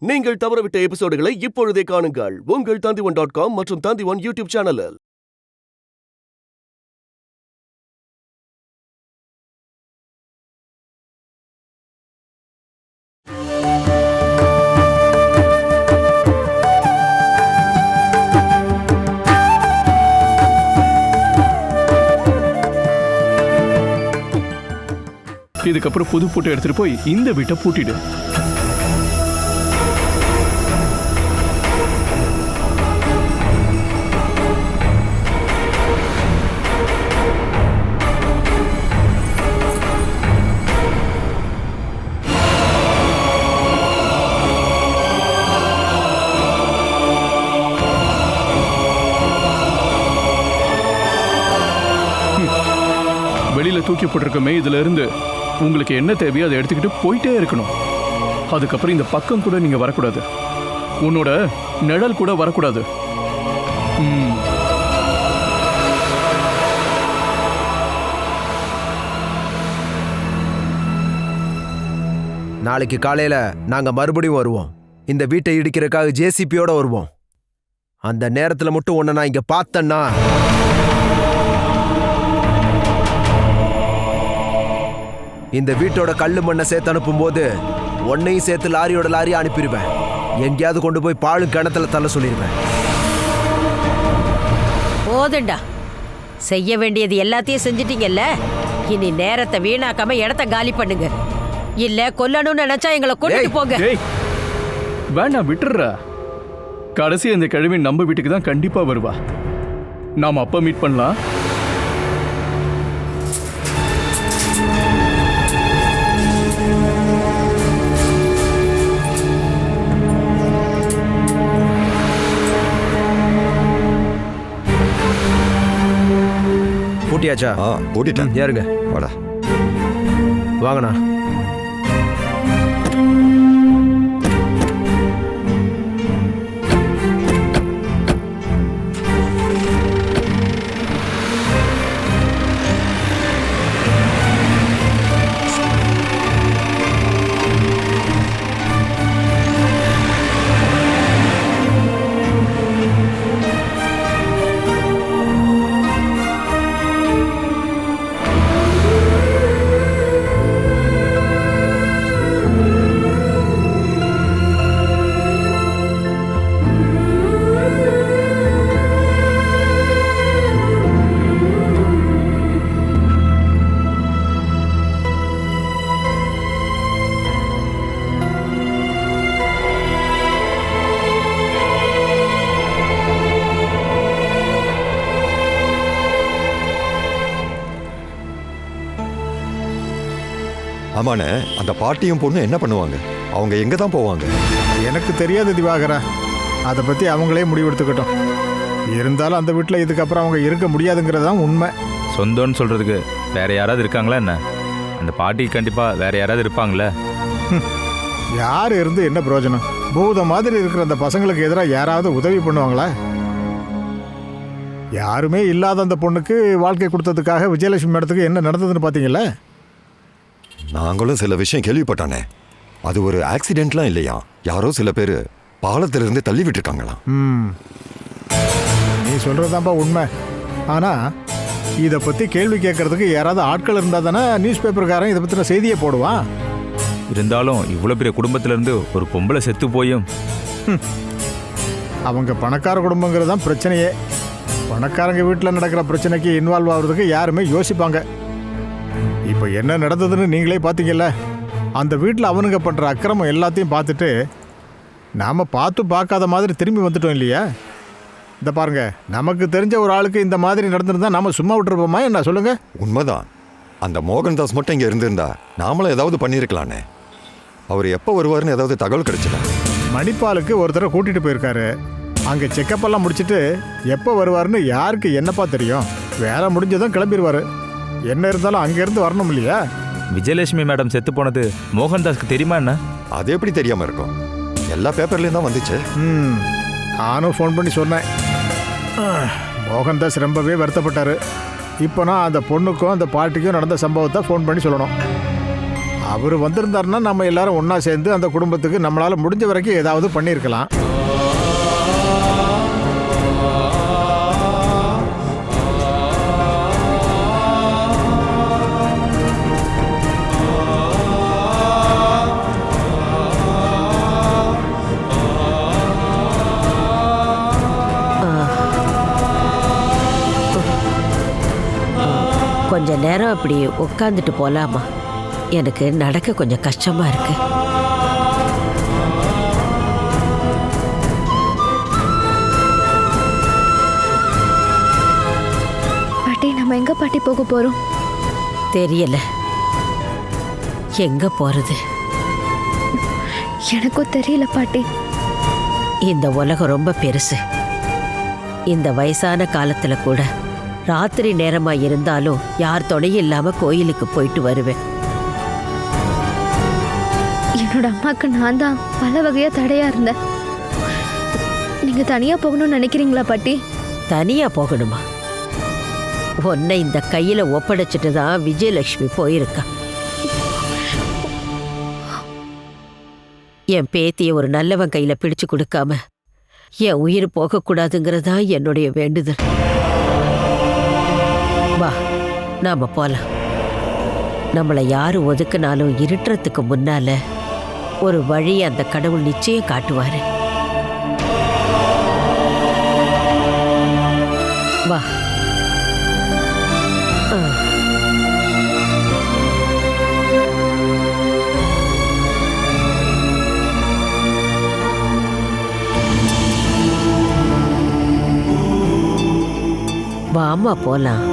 நீங்கள் தவறவிட்ட எபிசோடுகளை இப்பொழுதே காணுங்கள் உங்கள் Tandivan.com மற்றும் Tandivan யூடியூப் சேனலில். இதுக்கப்புறம் புது பூட்டை எடுத்துட்டு போய் இந்த வீட்டை பூட்டிடு. வெளியில தூக்கி போட்டிருக்கமே, இதுல இருந்து உங்களுக்கு என்ன தேவையோ அதை எடுத்துக்கிட்டு போயிட்டே இருக்கணும். அதுக்கப்புறம் இந்த பக்கம் கூட நீங்க வரக்கூடாது. உன்னோட நிழல் கூட வரக்கூடாது. நாளைக்கு காலையில நாங்க மறுபடியும் வருவோம். இந்த வீட்டை இடிக்கிறதுக்காக ஜேசிபியோட வருவோம். அந்த நேரத்துல மட்டும் உன்னை நான் இங்க பார்த்தேன்னா இந்த வீட்டோட கல்லு மண்ணை சேர்த்து அனுப்பும் போது உன்னையும் சேர்த்து லாரியோட லாரியை அனுப்பிடுவேன். எங்கேயாவது கொண்டு போய் பாலும் கிணத்துல தள்ள சொல்லிடுவேன். போதுண்டா, செய்ய வேண்டியது எல்லாத்தையும் செஞ்சிட்டீங்கல்ல. இனி நேரத்தை வீணாக்காம இடத்த காலி பண்ணுங்க. இல்ல கொல்லணும்னு நினைச்சா எங்களை கொண்டுட்டு போங்க. வேண்டாம், விட்டுற. கடைசி அந்த கிழமை நம்ம வீட்டுக்கு தான் கண்டிப்பா வருவா. நாம அப்ப மீட் பண்ணலாம். பூட்டியாச்சா? பூட்டிட்டேன். யாருங்க? வாடா. வாங்கண்ணா. ஆமாண்ணே, அந்த பாட்டியும் பொண்ணு என்ன பண்ணுவாங்க? அவங்க எங்க தான் போவாங்க? எனக்கு தெரியாது திவாகரா. அதை பற்றி அவங்களே முடிவெடுத்துக்கட்டும். இருந்தாலும் அந்த வீட்டில் இதுக்கப்புறம் அவங்க இருக்க முடியாதுங்கிறது தான் உண்மை. சொந்தம்னு சொல்கிறதுக்கு வேற யாராவது இருக்காங்களா என்ன? அந்த பாட்டி கண்டிப்பாக வேற யாராவது இருப்பாங்களே. யார் இருந்து என்ன பிரயோஜனம்? பூதம் மாதிரி இருக்கிற அந்த பசங்களுக்கு எதிராக யாராவது உதவி பண்ணுவாங்களா? யாருமே இல்லாத அந்த பொண்ணுக்கு வாழ்க்கை கொடுத்ததுக்காக விஜயலட்சுமி மேடத்துக்கு என்ன நடந்ததுன்னு பார்த்தீங்களா? நாங்களும் சில விஷயம் கேள்விப்பட்டானே. அது ஒரு ஆக்சிடென்ட்லாம் இல்லையா, யாரோ சில பேர் பாலத்திலிருந்து தள்ளி விட்டுருக்காங்களாம். நீ சொல்கிறதாப்பா உண்மை. ஆனால் இதை பற்றி கேள்வி கேட்கறதுக்கு யாராவது ஆட்கள் இருந்தால் தானே நியூஸ் பேப்பர்காரன் இதை பற்றின செய்தியை போடுவான். இருந்தாலும் இவ்வளோ பெரிய குடும்பத்திலேருந்து ஒரு பொம்பளை செத்து போயும் அவங்க பணக்கார குடும்பங்கிறது தான் பிரச்சனையே. பணக்காரங்க வீட்டில் நடக்கிற பிரச்சனைக்கு இன்வால்வ் ஆகுறதுக்கு யாருமே யோசிப்பாங்க. இப்போ என்ன நடந்ததுன்னு நீங்களே பார்த்தீங்கல்ல. அந்த வீட்டில் அவனுங்க பண்ணுற அக்கிரமம் எல்லாத்தையும் பார்த்துட்டு நாம் பார்க்காத மாதிரி திரும்பி வந்துட்டோம் இல்லையா? இந்த பாருங்க, நமக்கு தெரிஞ்ச ஒரு ஆளுக்கு இந்த மாதிரி நடந்திருந்தா நாம சும்மா விட்டுருப்போமா என்ன சொல்லுங்க? உண்மைதான். அந்த மோகன்தாஸ் மட்டும் இங்கே இருந்திருந்தா நாமளும் ஏதாவது பண்ணியிருக்கலானே. அவர் எப்போ வருவார்னு ஏதாவது தகவல் கிடைச்சதா? மணிப்பாலுக்கு ஒரு தடவை கூட்டிகிட்டு போயிருக்காரு. அங்கே செக்கப் எல்லாம் முடிச்சுட்டு எப்போ வருவார்னு யாருக்கு என்னப்பா தெரியும்? வேலை முடிஞ்சதும் கிளம்பிடுவார். என்ன இருந்தாலும் அங்கேருந்து வரணும் இல்லையா? விஜயலட்சுமி மேடம் செத்து போனது மோகன்தாஸ்க்கு தெரியுமா என்ன? அது எப்படி தெரியாமல் இருக்கும்? எல்லா பேப்பர்லேயும் தான் வந்துச்சு. நானும் ஃபோன் பண்ணி சொன்னேன். மோகன்தாஸ் ரொம்பவே வருத்தப்பட்டார். இப்போ நான் அந்த பொண்ணுக்கும் அந்த பாட்டிக்கும் நடந்த சம்பவத்தை ஃபோன் பண்ணி சொல்லணும். அவர் வந்திருந்தாருன்னா நம்ம எல்லாரும் ஒன்றா சேர்ந்து அந்த குடும்பத்துக்கு நம்மளால் முடிஞ்ச வரைக்கும் ஏதாவது பண்ணியிருக்கலாம். கொஞ்ச நேரம் அப்படி உட்காந்துட்டு போலாமா? எனக்கு நடக்க கொஞ்சம் கஷ்டமா இருக்கு. பாட்டி, நம்ம எங்க பாட்டி போக போறோம்? தெரியல எங்க போறது. எனக்கும் தெரியல பாட்டி. இந்த உலகம் ரொம்ப பெருசு. இந்த வயசான காலத்துல கூட ராத்திரி நேரமா இருந்தாலும் யார் துணையும் இல்லாம கோயிலுக்கு போயிட்டு வருவேன். என்னோட அம்மாக்கு நான் தான் பல வகையா தடையா இருந்தேன். நீங்க தனியா போகணும்னு நினைக்கிறீங்களா பாட்டி? தனியா போகணுமா? உன்னை இந்த கையில ஒப்படைச்சிட்டு தான் விஜயலட்சுமி போயிருக்கா. என் பேத்திய ஒரு நல்லவன் கையில பிடிச்சு கொடுக்காம என் உயிர் போகக்கூடாதுங்கிறதா என்னுடைய வேண்டுதல். வா, நாம போலாம். நம்மளை யாரு ஒதுக்குனாலும் இருட்டுறதுக்கு முன்னால ஒரு வழி அந்த கடவுள் நிச்சயம் காட்டுவாரு. வா. வாமா போலாம்.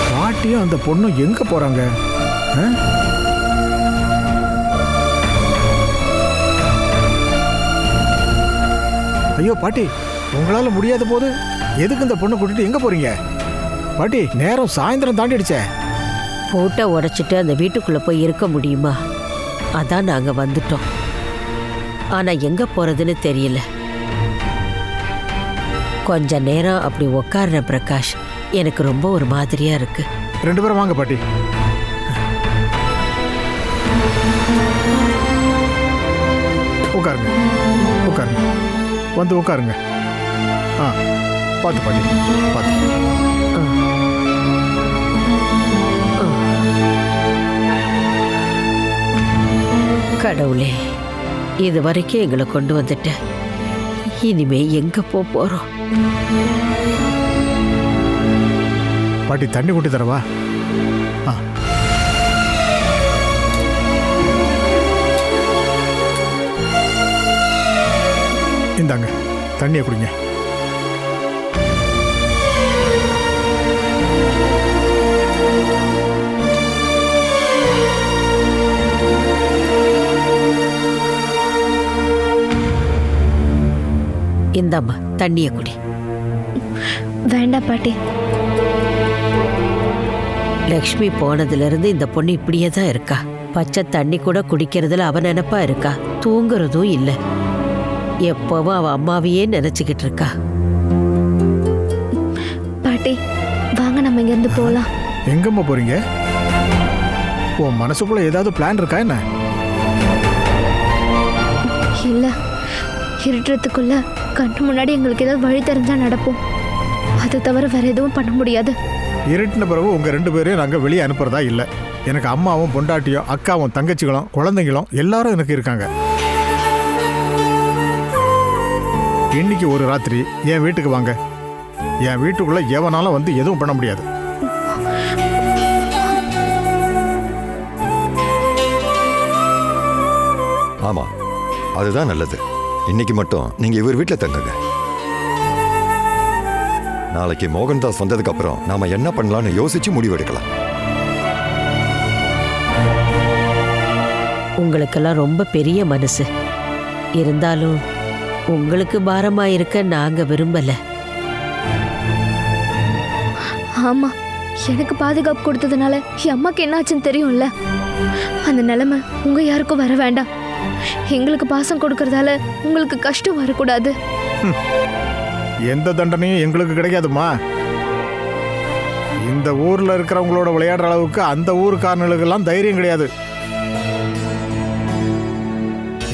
பாட்டியும் அந்த பொண்ணும் எங்க போறாங்க? ஐயோ பாட்டி, உங்களால முடியாத போது எதுக்கு இந்த பொண்ணை கூட்டிட்டு எங்க போறீங்க? பாட்டி, நேரம் சாயந்தரம் தாண்டிடுச்சே. பூட்டை உடைச்சிட்டு அந்த வீட்டுக்குள்ள போய் இருக்க முடியுமா? அதான் நாங்க வந்துட்டோம். ஆனா எங்க போறதுன்னு தெரியல. கொஞ்ச நேரம் அப்படி உட்கார்ற பிரகாஷ், எனக்கு ரொம்ப ஒரு மாதிரியா இருக்கு. 2 பேரும் வாங்க பாட்டி. உட்காருங்க, உட்காருங்க, வந்து உட்காருங்க. பார்த்து பாட்டி, பார்த்து. கடவுளே, இது வரைக்கும் எங்களை கொண்டு வந்துட்ட. இனிமே எங்க போறோம்? பாட்டி, தண்ணி கொண்டு தரவா? இந்தாங்க, தண்ணியை குடிங்க. இந்தாம்மா, தண்ணியை குடி. வேண்டாம் பாட்டி. லக்ஷ்மி போனதுல இருந்து இந்த பொண்ணு இப்படியே தான் இருக்கா. பச்சை தண்ணி கூட குடிக்கிறதுல அவ நினைப்பா இருக்கா. தூங்குறதும் இல்லை. எப்பவும் அவ அம்மாவையே நினைச்சுக்கிட்டு இருக்கா. பாட்டி, வாங்க நம்ம இங்க இருந்து போலாம். எங்கம்மா போறீங்க? உன் மனசுக்குள்ள ஏதாவது பிளான் இருக்கா என்ன? இல்ல, இருட்டுறதுக்குள்ள கண்ணு முன்னாடி எங்களுக்கு ஏதாவது வழி தெரிஞ்சா நடப்போம். அதை தவிர வேற எதுவும் பண்ண முடியாது. இருட்டின பிறகு உங்க 2 பேரையும் நாங்க வெளியே அனுப்புறதா இல்லை. எனக்கு அம்மாவும் பொண்டாட்டியும் அக்காவும் தங்கச்சிகளும் குழந்தைங்களும் எல்லாரும் எனக்கு இருக்காங்க. இன்னைக்கு ஒரு ராத்திரி என் வீட்டுக்கு வாங்க. என் வீட்டுக்குள்ள எவனாலும் வந்து எதுவும் பண்ண முடியாது. ஆமா, அதுதான் நல்லது. இன்னைக்கு மட்டும் நீங்க இவர் வீட்டில் தங்குங்க. நாளைக்கு மோகன்தாஸ் வந்ததுக்கு அப்புறம் நாம என்ன பண்ணலாம்னு யோசிச்சு முடிவெடுக்கலாம். உங்களுக்கெல்லாம் ரொம்ப பெரிய மனசு இருந்தாலும் உங்களுக்கு பாரமா இருக்க நாங்க விரும்பல. ஆமா, எனக்கு பாதுகாப்பு கொடுத்ததுனால என் அம்மாக்கு என்னாச்சுன்னு தெரியும்ல. அந்த நிலைமை உங்க யாருக்கும் வர வேண்டாம். எங்களுக்கு பாசம் கொடுக்கறதால உங்களுக்கு கஷ்டம் வரக்கூடாது. எந்த தண்டனையும் எங்களுக்கு கிடைக்காதுமா. இந்த ஊர்ல இருக்கிறவங்களோட விளையாடுற அளவுக்கு அந்த ஊருக்காரங்களுக்கெல்லாம் தைரியம் கிடையாது.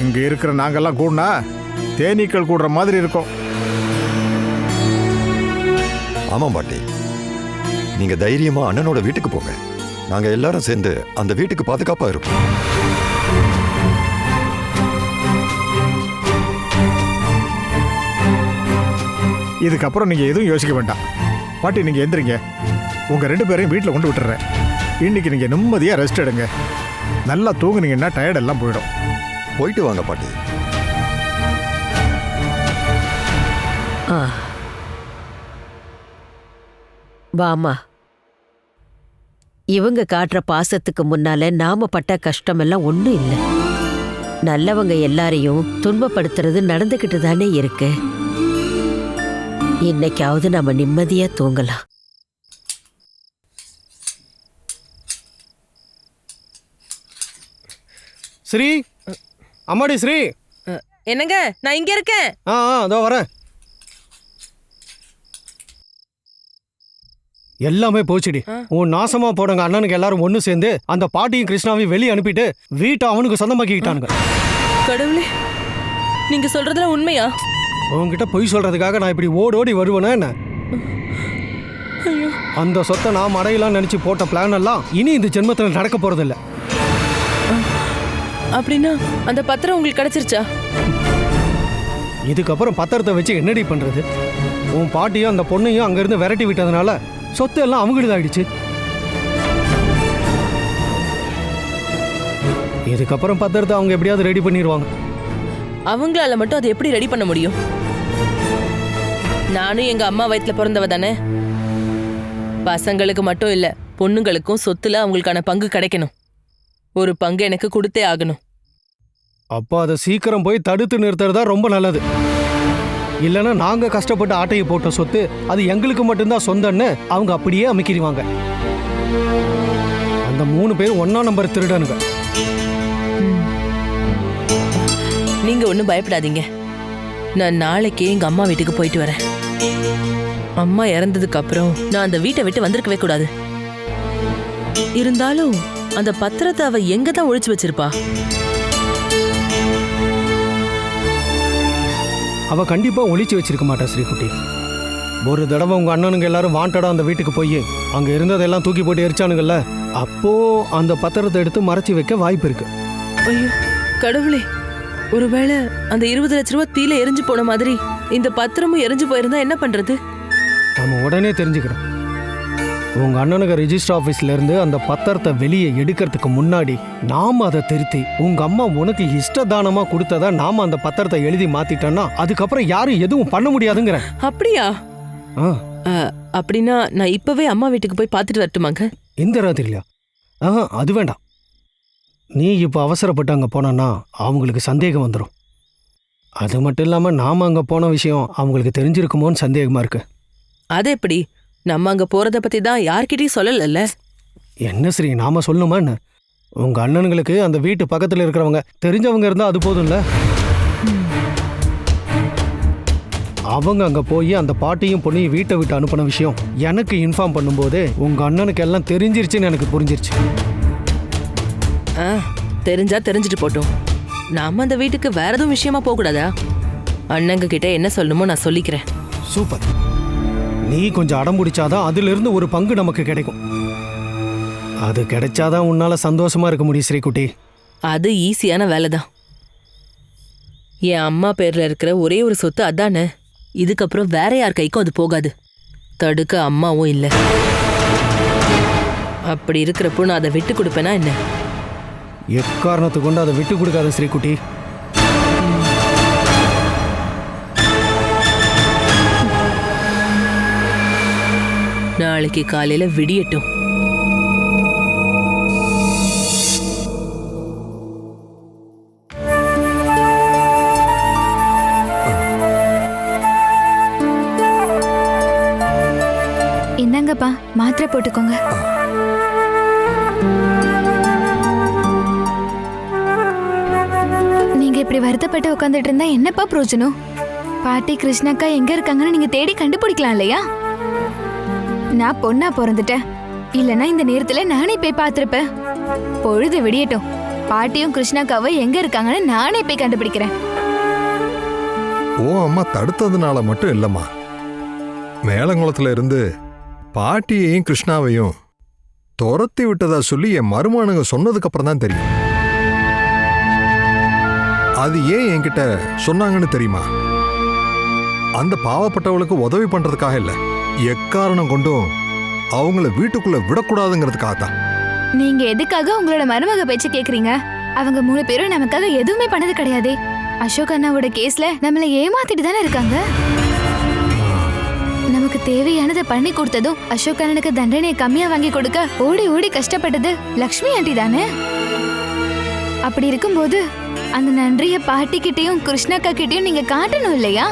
இங்க இருக்கிற நாங்கெல்லாம் கூடனா தேனீக்கள் கூடுற மாதிரி இருக்கும். ஆமாம் பாட்டி, நீங்க தைரியமா அண்ணனோட வீட்டுக்கு போங்க. நாங்க எல்லாரும் சேர்ந்து அந்த வீட்டுக்கு பாதுகாப்பா இருப்போம். இதுக்கப்புறம் நீங்க எதுவும் யோசிக்க வேண்டாம். பாட்டி நீங்க எந்திரிங்க. உங்க 2 பேரையும் வீட்டில் கொண்டு விட்டுறேன். இன்னைக்கு நீங்க நிம்மதியா ரெஸ்ட் எடுங்க. நல்லா தூங்குனீங்கன்னா டயர்ட் எல்லாம் போயிடும். போயிட்டு வாங்க பாட்டி. ஆ வாமா. இவங்க காட்டுற பாசத்துக்கு முன்னால நாம பட்ட கஷ்டமெல்லாம் ஒன்றும் இல்லை. நல்லவங்க எல்லாரையும் துன்பப்படுத்துறது நடந்துக்கிட்டு தானே இருக்கு. இன்னைக்காவது நம்ம நிம்மதியா தூங்கலாம். ஸ்ரீ, அம்மாடி ஸ்ரீ. என்னங்க, நான் இங்க இருக்கேன். அதோ வரேன். எல்லாமே போச்சுடி. உன் நாசமா போடுங்க அண்ணனுக்கு எல்லாரும் ஒண்ணு சேர்ந்து அந்த பாட்டியும் கிருஷ்ணாவையும் வெளியே அனுப்பிட்டு வீட்டை அவனுக்கு சொந்தமாக்கிட்டானுங்க. கடவுளே, நீங்க சொல்றதுல உண்மையா? உன்கிட்ட பொய் சொல்றதுக்காக நான் இப்படி ஓடி வருவேனா என்ன? அந்த சொத்தை நான் அடையலாம் நினைச்சு போட்ட பிளான் எல்லாம் இனி இந்த ஜென்மத்தில் நடக்க போறதில்ல. அப்படின்னா அந்த பத்திரம் உங்களுக்கு கிடைச்சிருச்சா? இதுக்கப்புறம் பத்திரத்தை வச்சு என்னடி பண்றது? உன் பாட்டியும் அந்த பொண்ணையும் அங்கிருந்து விரட்டி விட்டதுனால சொத்து எல்லாம் அவங்களுக்கு ஆயிடுச்சு. இதுக்கப்புறம் பத்திரத்தை அவங்க எப்படியாவது ரெடி பண்ணிடுவாங்க. அவங்களால மட்டும் அதை எப்படி ரெடி பண்ண முடியும்? நானும் எங்க அம்மா வயிற்றுல பிறந்தவ தானே. பசங்களுக்கு மட்டும் இல்ல, பொண்ணுங்களுக்கும் சொத்துல அவங்களுக்கான பங்கு கிடைக்கணும். ஒரு பங்கு எனக்கு கொடுத்தே ஆகணும். அப்போ அதை சீக்கிரம் போய் தடுத்து நிறுத்துறதா ரொம்ப நல்லது. இல்லைன்னா நாங்க கஷ்டப்பட்டு ஆட்டையை போட்ட சொத்து அது எங்களுக்கு மட்டும்தான் சொந்தம்னு அவங்க அப்படியே அமைக்கிடுவாங்க. அந்த 3 பேரும் 1ஆம் நம்பர் திருடனுங்க. நீங்க ஒன்றும் பயப்படாதீங்க. நான் நாளைக்கே எங்க அம்மா வீட்டுக்கு போயிட்டு வரேன். அம்மா இறந்ததுக்கு அப்புறம் நான் அந்த வீட்டை விட்டு வந்திருக்கவே கூடாது. இருந்தாலும் அந்த பத்திரத்தை அவ எங்க தான் ஒழிச்சு வச்சிருப்பா? அவ கண்டிப்பா ஒளிச்சு வச்சிருக்க மாட்டா ஸ்ரீகுட்டி. ஒரு தடவை உங்க அண்ணனுங்க எல்லாரும் வாண்டடா அந்த வீட்டுக்கு போய் அங்க இருந்ததெல்லாம் தூக்கி போட்டு எரிச்சானுங்கல்ல, அப்போ அந்த பத்திரத்தை எடுத்து மறைச்சி வைக்க வாய்ப்பு இருக்கு. ஐயோ கடவுளே, ஒருவேளை அந்த 20 லட்ச ரூபாய் தீல எரிஞ்சு போன மாதிரி இந்த பத்திரமும் எரிஞ்சு போயிருந்தா என்ன பண்றது? நம்ம உடனே தெரிஞ்சுக்கிறோம். உங்க அண்ணனுக்கு ரெஜிஸ்டர் ஆபீஸ்ல இருந்து அந்த பத்திரத்தை வெளியே எடுக்கிறதுக்கு முன்னாடி நாம அதை திருத்தி உங்க அம்மா உனக்கு இஷ்டதானமா கொடுத்ததா நாம அந்த பத்திரத்தை எழுதி மாத்திட்டோம்னா அதுக்கப்புறம் யாரும் எதுவும் பண்ண முடியாதுங்கிற. அப்படியா? அப்படின்னா நான் இப்பவே அம்மா வீட்டுக்கு போய் பார்த்துட்டு வரட்டுமாங்க? இந்த ராத்திரிலையா? அது வேண்டாம். நீ இப்போ அவசரப்பட்டு அங்கே போனான்னா அவங்களுக்கு சந்தேகம் வந்துடும். அது மட்டும் இல்லாமல் நாம் அங்கே போன விஷயம் அவங்களுக்கு தெரிஞ்சிருக்குமோன்னு சந்தேகமாக இருக்கு. அது எப்படி? நம்ம அங்கே போகிறத பற்றி தான் யார்கிட்டையும் சொல்லலைல்ல. என்ன ஸ்ரீ, நாம சொல்லணுமா என்ன? உங்கள் அண்ணனுங்களுக்கு அந்த வீட்டு பக்கத்தில் இருக்கிறவங்க தெரிஞ்சவங்க இருந்தால் அது போதும்ல. அவங்க அங்கே போய் அந்த பாட்டியும் பொண்ணையும் வீட்டை விட்டு அனுப்பின விஷயம் எனக்கு இன்ஃபார்ம் பண்ணும்போது உங்கள் அண்ணனுக்கு எல்லாம் தெரிஞ்சிருச்சுன்னு எனக்கு புரிஞ்சிருச்சு. தெரிஞ்சா தெரிஞ்சுட்டு போட்டோம். நாம அந்த வீட்டுக்கு வேற எதுவும் விஷயமா போகக்கூடாதா? அண்ணங்க கிட்ட என்ன சொல்லணுமோ நான் சொல்லிக்கிறேன். சூப்பர். நீ கொஞ்சம் அடம் பிடிச்சாதான் அதிலிருந்து ஒரு பங்கு நமக்கு கிடைக்கும். அது கிடைச்சாதான் உன்னால சந்தோஷமா இருக்க முடியும் ஸ்ரீகுட்டி. அது ஈஸியான வேலை தான். என் அம்மா பேர்ல இருக்கிற ஒரே ஒரு சொத்து அதானே. இதுக்கப்புறம் வேற யார் கைக்கும் அது போகாது. தடுக்க அம்மாவும் இல்லை. அப்படி இருக்கிறப்போ நான் அதை விட்டு கொடுப்பேனா என்ன? எக்காரணத்தை கொண்டு அதை விட்டு கொடுக்காத ஸ்ரீகுட்டி. நாளைக்கு காலையில விடியட்டும். என்னங்கப்பா மாத்திரை போட்டுக்கோங்க. நீங்க இப்படி வருத்தப்பட்டு உட்காந்துட்டு இருந்தா என்னப்பா பிரயோஜனம்? பாட்டி கிருஷ்ணாக்கா எங்க இருக்காங்கன்னு நீங்க தேடி கண்டுபிடிக்கலாம் இல்லையா? நான் பொண்ணா பிறந்துட்டேன், இல்லனா இந்த நேரத்துல நானே போய் பார்த்திருப்பேன். பொழுது விடியட்டும், பாட்டியும் கிருஷ்ணாக்காவும் எங்க இருக்காங்கன்னு நானே போய் கண்டுபிடிக்கிறேன். ஓ அம்மா தடுத்ததுனால மட்டும் இல்லம்மா, மேலங்குளத்துல இருந்து பாட்டியையும் கிருஷ்ணாவையும் துரத்தி விட்டதா சொல்லி என் மருமானுங்க சொன்னதுக்கு அப்புறம் தான் தெரியும். அது ஏன் என்கிட்ட சொன்னாங்கன்னு தெரியுமா? அந்த பாவப்பட்டவளுக்கு உதவி பண்றதுக்காக இல்ல, எக்காரணம் கொண்டும் அவங்கள வீட்டுக்குள்ள விடக்கூடாதுங்கிறதுக்காக தான். நீங்க எதுக்காக உங்களோட மருமக பேச்சு கேக்குறீங்க? அவங்க 3 பேரும் நமக்காக எதுவுமே பண்ணது கிடையாதே. அசோக் அண்ணாவோட கேஸ்ல நம்மள ஏமாத்திட்டு தானே இருக்காங்க. நமக்கு தேவையானதை பண்ணி கொடுத்ததும் அசோக் அண்ணனுக்கு தண்டனையை கம்மியா வாங்கி கொடுக்க ஓடி ஓடி கஷ்டப்பட்டது லக்ஷ்மி ஆண்டி தானே. அப்படி இருக்கும்போது அந்த நன்றிய பாட்டி கிட்டயும் கிருஷ்ணாக்கா கிட்டயும் நீங்க காட்டணும் இல்லையா?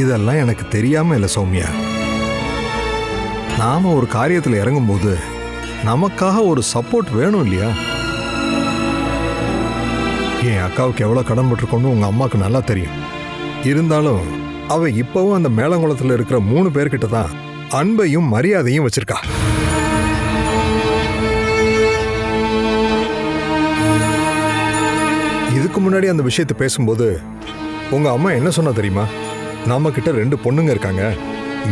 இதெல்லாம் எனக்கு தெரியாம இல்ல சௌமியா. நாம ஒரு காரியத்துல இறங்கும் போது நமக்காக ஒரு சப்போர்ட் வேணும் இல்லையா? என் அக்காவுக்கு எவ்வளவு கடன் பட்டிருக்கோன்னு உங்க அம்மாவுக்கு நல்லா தெரியும். இருந்தாலும் அவ இப்பவும் அந்த மேலங்குளத்துல இருக்கிற 3 பேர்கிட்ட தான் அன்பையும் மரியாதையும் வச்சிருக்கா. இதுக்கு முன்னாடி அந்த விஷயத்தை பேசும்போது உங்க அம்மா என்ன சொன்னா தெரியுமா? நம்ம கிட்ட 2 பொண்ணுங்க இருக்காங்க,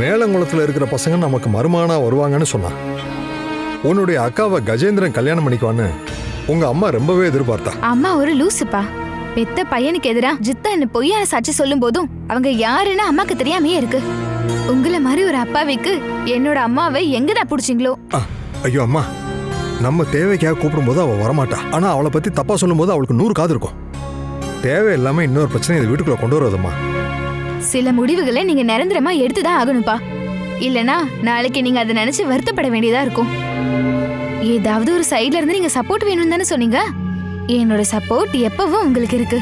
மேலங்குளத்துல இருக்கிற பசங்க நமக்கு மருமானா வருவாங்கன்னு சொன்னா. உன்னுடைய அக்காவை கஜேந்திரன் கல்யாணம் பண்ணிக்குவான்னு உங்க அம்மா ரொம்பவே எதிர்பார்த்தா. அம்மா ஒரு லூசுப்பா. பெத்த பையனுக்கு எதிரா ஜித்தன்னு பொய்யான சாட்சி சொல்லும் போதும் அவங்க யாருன்னு அம்மாக்கு தெரியாமே இருக்கு. உங்களை மாதிரி ஒரு அப்பாவிக்கு என்னோட அம்மாவை எங்கதான் பிடிச்சிங்களோ? ஐயோ அம்மா, நம்ம தேவைக்காக கூப்பிடும்போது அவள் வரமாட்டா. ஆனா அவளை பத்தி தப்பா சொல்லும் போது அவளுக்கு 100 காது இருக்கும். தேவையில்லாம இன்னொரு பிரச்சனை இந்த வீட்டுக்குள்ள கொண்டு வராதம்மா. சில முடிவுகளை நீங்க நிரந்தரமா எடுத்துதான் ஆகணும்ப்பா. இல்லனா நாளைக்கு நீங்க அதை நினைச்சு வருத்தப்பட வேண்டியதா இருக்கும். ஏதாவது ஒரு சைடுல இருந்து நீங்க சப்போர்ட் வேணும் தானே சொன்னீங்க. என்னோட சப்போர்ட் எப்பவும் உங்களுக்கு இருக்கு.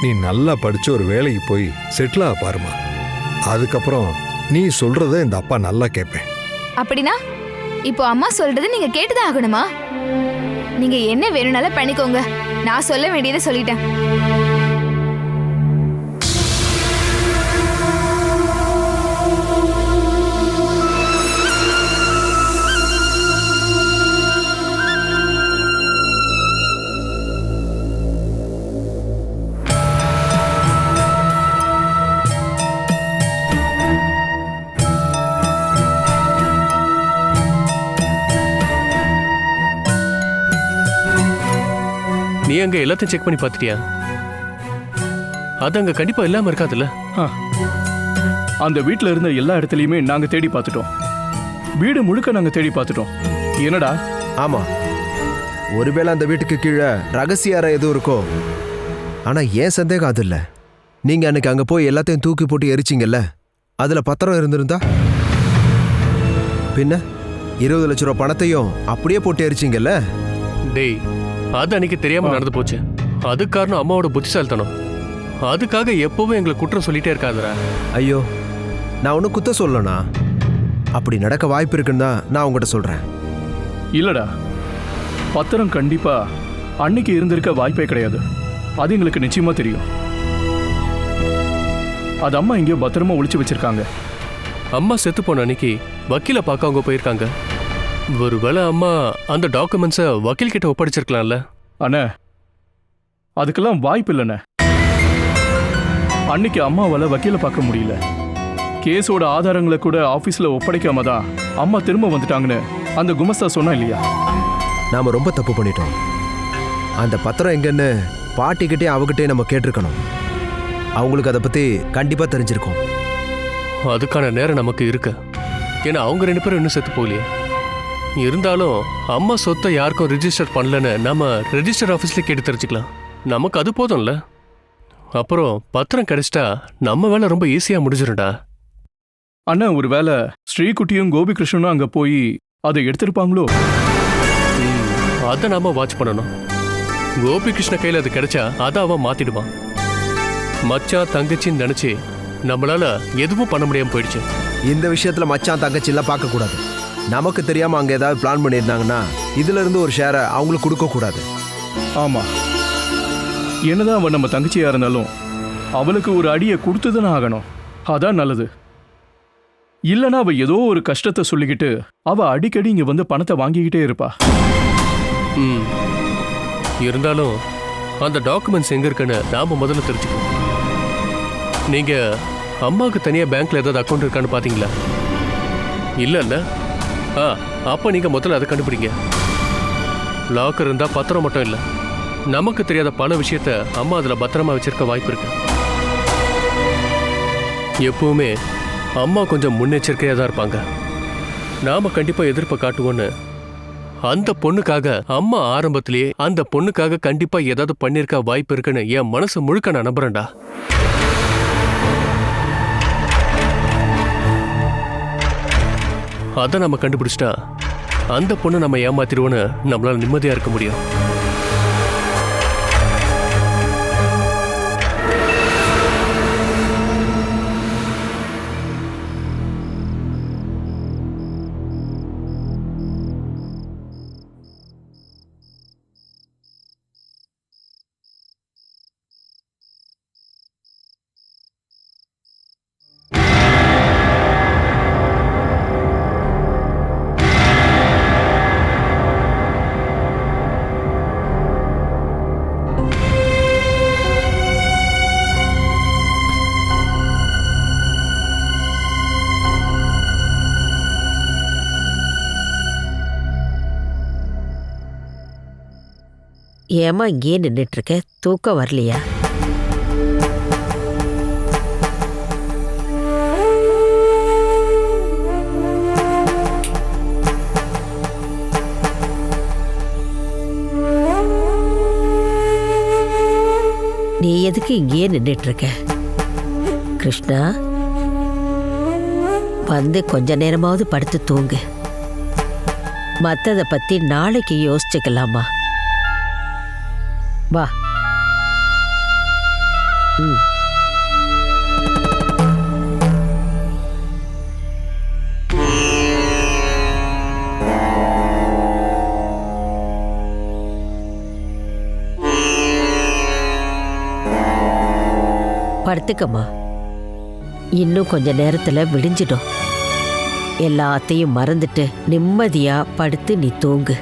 நீ நல்லா படிச்சு ஒரு வேலைக்கு போய் செட்டில் ஆக பாருமா. அதுக்கப்புறம் நீ சொல்றத இந்த அப்பா நல்லா கேட்பேன். அப்படின்னா இப்போ அம்மா சொல்றது நீங்க கேட்டுதான் ஆகணுமா? நீங்க என்ன வேணும்னாலும் பண்ணிக்கோங்க, நான் சொல்ல வேண்டியதை சொல்லிட்டேன். நீ அங்க எல்லாத்தையும் செக் பண்ணி பார்த்துட்டியா? அது அங்க கண்டிப்பா இல்லாம இருக்காதுல்ல? அந்த வீட்டில் இருந்த எல்லா இடத்துலையுமே நாங்க தேடி பார்த்துட்டோம். வீடு முழுக்க நாங்க தேடி பார்த்துட்டோம். என்னடா? ஆமா, ஒருவேளை அந்த வீட்டுக்கு கீழே ரகசிய அறை எதுவும் இருக்கோ. ஆனா ஏன் சந்தேகம் அது இல்ல. நீங்க அன்னைக்கு அங்க போய் எல்லாத்தையும் தூக்கி போட்டு எரிச்சிங்கல்ல, அதுல பத்திரம் இருந்திருந்தா? பின்ன 20 லட்ச ரூபா பணத்தையும் அப்படியே போட்டு எரிச்சிங்கல்ல? டேய், அது அன்னைக்கு தெரியாம நடந்து போச்சு. அது காரணம் அம்மாவோட புத்திசாலித்தனம். அதுக்காக எப்பவும் எங்களை குற்றம் சொல்லிட்டே இருக்காதுடா. ஐயோ, நான் ஒன்னும் குத்த சொல்லணா. அப்படி நடக்க வாய்ப்பு இருக்குன்னு தான் நான் உங்ககிட்ட சொல்றேன். இல்லடா, பத்திரம் கண்டிப்பா அன்னைக்கு இருந்திருக்க வாய்ப்பே கிடையாது. அது எங்களுக்கு நிச்சயமா தெரியும். அது அம்மா எங்கேயோ பத்திரமா ஒளிச்சு வச்சிருக்காங்க. அம்மா செத்து போன அன்னைக்கு வக்கீல பார்க்க அவங்க போயிருக்காங்க. ஒருவேளை அம்மா அந்த டாக்குமெண்ட்ஸை வக்கீல் கிட்ட ஒப்படைச்சிருக்கலாம்ல? அண்ணே, அதுக்கெல்லாம் வாய்ப்பு இல்லைண்ணே. அன்னைக்கு அம்மாவால வக்கீல பார்க்க முடியல. கேஸோட ஆதாரங்களை கூட ஆபீஸ்ல ஒப்படைக்காம தான் அம்மா திரும்ப வந்துட்டாங்கன்னு அந்த குமஸ்தா சொன்னா இல்லையா? நாம ரொம்ப தப்பு பண்ணிட்டோம். அந்த பத்திரம் எங்கன்னு பாட்டிக்கிட்டே அவகிட்டே நம்ம கேட்டிருக்கணும். அவங்களுக்கு அதை பத்தி கண்டிப்பா தெரிஞ்சிருக்கும். அதுக்கான நேரம் நமக்கு இருக்கு. ஏன்னா அவங்க 2 பேரும் இன்னும் செத்து போகலையே. இருந்தாலும் அம்மா சொத்தை யாருக்கும் ரிஜிஸ்டர் பண்ணலன்னு நம்ம ரெஜிஸ்டர் ஆஃபீஸ்ல கேட்டு தெரிஞ்சுக்கலாம். நமக்கு அது போதும்ல. அப்புறம் பத்திரம் கிடைச்சிட்டா நம்ம வேலை ரொம்ப ஈஸியா முடிஞ்சிரும்டா. அண்ணா, ஒரு வேளை ஸ்ரீகுட்டியும் கோபிகிருஷ்ணனும் அங்க போய் அதை எடுத்திருப்பாங்களோ? அதை நாம வாட்ச் பண்ணணும். கோபிகிருஷ்ண கையில் அது கிடைச்சா அதை அவன் மாத்திடுவான். மச்சான் தங்கச்சின்னு நினைச்சு நம்மளால எதுவும் பண்ண முடியாம போயிடுச்சு. இந்த விஷயத்துல மச்சான் தங்கச்சிலாம் பார்க்க கூடாது. நமக்கு தெரியாம அங்க ஏதாவது பிளான் பண்ணியிருந்தாங்கன்னா இதுல இருந்து ஒரு ஷேரை அவங்களுக்கு கொடுக்க கூடாது. ஆமா, என்னதான் அவன் நம்ம தங்கச்சியா இருந்தாலும் அவளுக்கு ஒரு அடியை கொடுத்துதானே ஆகணும். அதான் நல்லது. இல்லைன்னா அவ ஏதோ ஒரு கஷ்டத்தை சொல்லிக்கிட்டு அவ அடிக்கடி இங்க வந்து பணத்தை வாங்கிக்கிட்டே இருப்பா. இருந்தாலும் அந்த டாக்குமெண்ட்ஸ் எங்க இருக்குன்னு நாம முதல்ல தெரிஞ்சுக்கணும். நீங்க அம்மாவுக்கு தனியா பேங்க்ல ஏதாவது அக்கௌண்ட் இருக்கான்னு பாத்தீங்களா? இல்ல. அப்ப நீங்க முதல்ல அதை கண்டுபிடிங்க. லாக்கர் இருந்தா பத்திரம் மட்டும் இல்ல, நமக்கு தெரியாத பல விஷயத்த அம்மா அதுல பத்திரமா வச்சிருக்க வாய்ப்பு இருக்கு. எப்பவுமே அம்மா கொஞ்சம் முன்னெச்சரிக்கையா தான் இருப்பாங்க. நாம கண்டிப்பா எதிர்ப்பை காட்டுவோன்னு அந்த பொண்ணுக்காக அம்மா ஆரம்பத்திலேயே அந்த பொண்ணுக்காக கண்டிப்பா ஏதாவது பண்ணிருக்க வாய்ப்பு இருக்குன்னு என் மனசு முழுக்க நான் நம்புறேன்டா. அதை நம்ம கண்டுபிடிச்சிட்டா அந்த பொண்ணு நம்ம ஏமாத்திடுவோன்னு நம்மளால நிம்மதியா இருக்க முடியும். ஏமா இங்கேயே நின்றுட்டு இருக்க? தூக்கம் வரலையா? நீ எதுக்கு இங்கேயே நின்றுட்டு இருக்க? கிருஷ்ணா, வந்து கொஞ்ச நேரமாவது படுத்து தூங்கு. மற்றதை பத்தி நாளைக்கு யோசிச்சுக்கலாமா? வா. படுத்துக்கம்மா. இன்னும் கொஞ்ச நேரத்துல விடிஞ்சிடும். எல்லாத்தையும் மறந்துட்டு நிம்மதியா படுத்து நீ தூங்கு.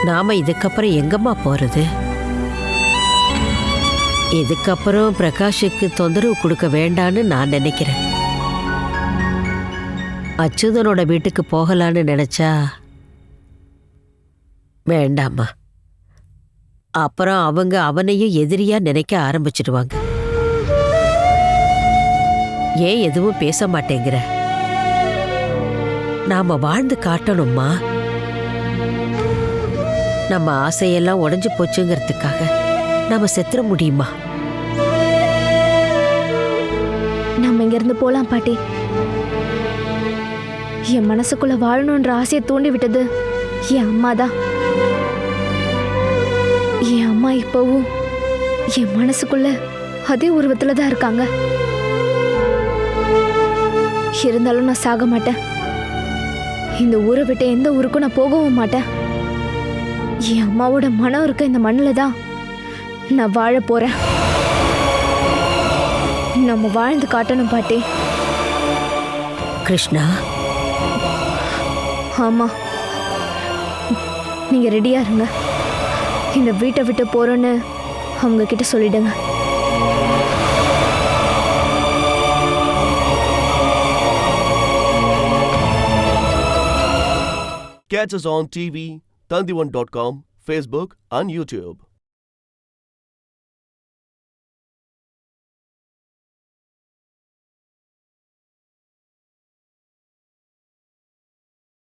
நாம இதுக்கப்புறம் எங்கம்மா போறது? இதுக்கப்புறம் பிரகாஷுக்கு தொந்தரவு கொடுக்க வேண்டான்னு நான் நினைக்கிறேன். அச்சுதனோட வீட்டுக்கு போகலான்னு நினைச்சா வேண்டாமா. அப்புறம் அவங்க அவனையும் எதிரியா நினைக்க ஆரம்பிச்சிடுவாங்க. ஏன் எதுவும் பேச மாட்டேங்கிற? நாம வாழ்ந்து காட்டணும்மா. நம்ம ஆசையெல்லாம் உடைஞ்சு போச்சுங்கிறதுக்காக நாம செத்துற முடியுமா? நம்ம இங்கிருந்து போலாம் பாட்டி. என் மனசுக்குள்ள வாழணுன்ற ஆசையை தூண்டி விட்டது என் அம்மா தான். என் அம்மா இப்பவும் என் மனசுக்குள்ள அதே உருவத்துல தான் இருக்காங்க. இருந்தாலும் நான் சாக மாட்டேன். இந்த ஊரை விட்டு எந்த ஊருக்கும் நான் போகவும் மாட்டேன். என் அம்மாவோட மனம் இருக்க இந்த மண்ணில் தான் நான் வாழ போறேன். நம்ம வாழ்ந்து காட்டணும் பாட்டி. கிருஷ்ணா. ஆமா, நீங்க ரெடியா இருங்க. இந்த வீட்டை விட்டு போறோன்னு அவங்க கிட்ட சொல்லிடுங்க. Catch us on TV, Tandivan.com, Facebook and YouTube.